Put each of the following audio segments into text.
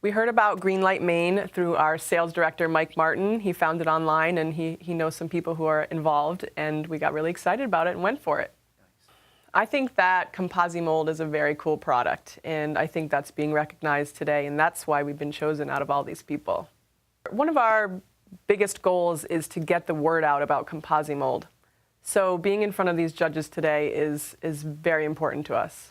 We heard about Greenlight Maine through our sales director, Mike Martin. He found it online, and he knows some people who are involved, and we got really excited about it and went for it. I think that Composimold is a very cool product, and I think that's being recognized today, and that's why we've been chosen out of all these people. One of our biggest goals is to get the word out about Composimold. So being in front of these judges today is very important to us.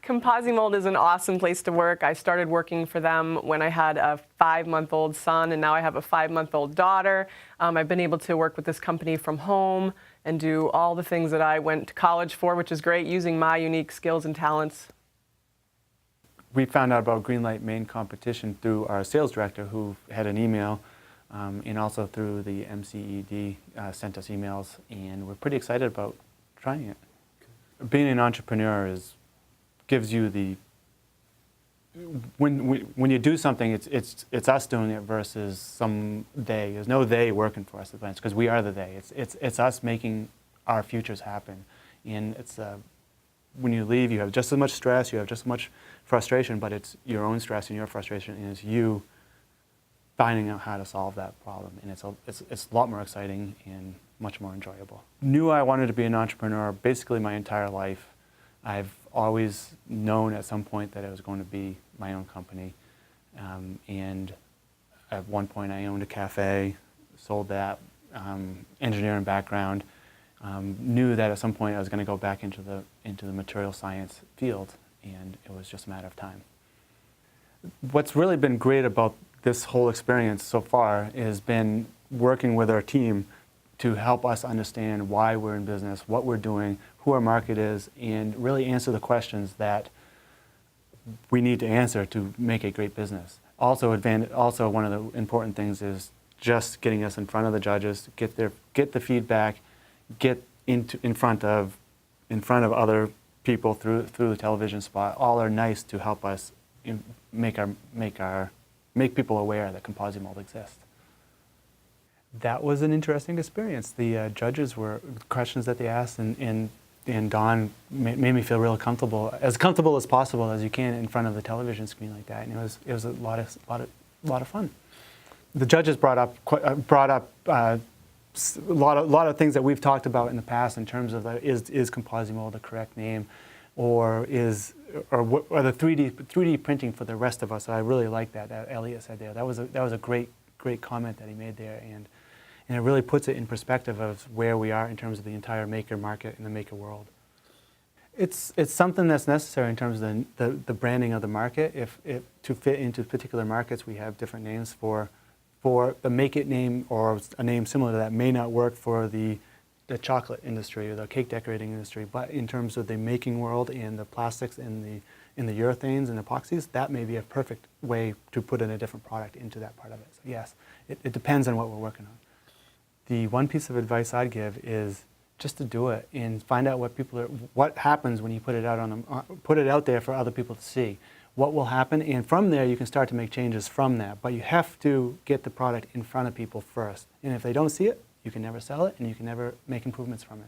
Composimold is an awesome place to work. I started working for them when I had a 5-month-old son, and now I have a 5-month-old daughter. I've been able to work with this company from home and do all the things that I went to college for, which is great, using my unique skills and talents. We found out about Greenlight Maine competition through our sales director, who had an email, and also through the MCED sent us emails, and we're pretty excited about trying it. Being an entrepreneur gives you the, when you do something, it's us doing it versus some they. There's no they working for us at Advance, because we are the they. It's us making our futures happen. And it's when you leave, you have just as much stress, you have just as much frustration, but it's your own stress and your frustration, and it's you finding out how to solve that problem. And it's a lot more exciting and much more enjoyable. Knew I wanted to be an entrepreneur basically my entire life. I've always known at some point that I was going to be my own company. And at one point I owned a cafe, sold that, engineering background. Knew that at some point I was going to go back into the material science field, and it was just a matter of time. What's really been great about this whole experience so far has been working with our team to help us understand why we're in business, what we're doing, who our market is, and really answer the questions that we need to answer to make a great business. Also one of the important things is just getting us in front of the judges, get the feedback, get in front of other people through the television spot. All are nice to help us make people aware that Composimold exists. That was an interesting experience. The judges were questions that they asked, and Don made me feel real comfortable as possible as you can in front of the television screen like that, and it was a lot of fun. The judges brought up a lot of things that we've talked about in the past in terms of is Composimold the correct name, or the 3D printing for the rest of us. I really like that Elliot said there. That was a great comment that he made there, and it really puts it in perspective of where we are in terms of the entire maker market and the maker world. It's something that's necessary in terms of the branding of the market. If to fit into particular markets, we have different names for the make it name, or a name similar to that may not work for the chocolate industry or the cake decorating industry, but in terms of the making world and the plastics and the urethanes and epoxies, that may be a perfect way to put in a different product into that part of it. So yes, it depends on what we're working on. The one piece of advice I'd give is just to do it and find out what happens when you put it out there for other people to see. What will happen, and from there you can start to make changes from that. But you have to get the product in front of people first. And if they don't see it, you can never sell it, and you can never make improvements from it.